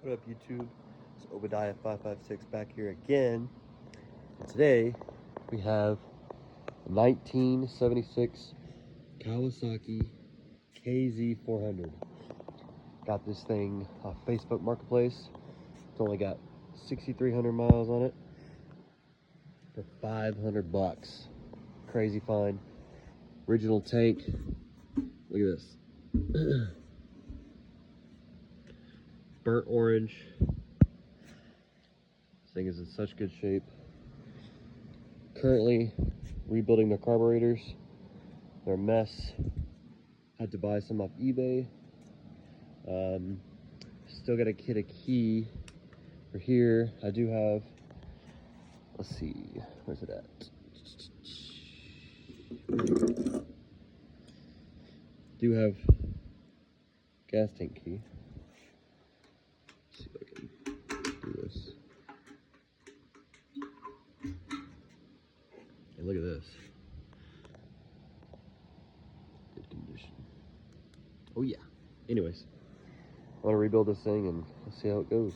What up, YouTube? It's Obadiah556 back here again. And today we have a 1976 Kawasaki KZ400. Got this thing off Facebook Marketplace. It's only got 6,300 miles on it for 500 bucks. Crazy find. Original tank. Look at this. Burnt orange. This thing is in such good shape. Currently rebuilding the carburetors. They're a mess. Had to buy some off eBay. Still got to get a key for here. I do have, let's see, where's it at? Do have gas tank key. Let's see if I can do this. And look at this. Good condition. Oh yeah. Anyways, I want to rebuild this thing and let's see how it goes.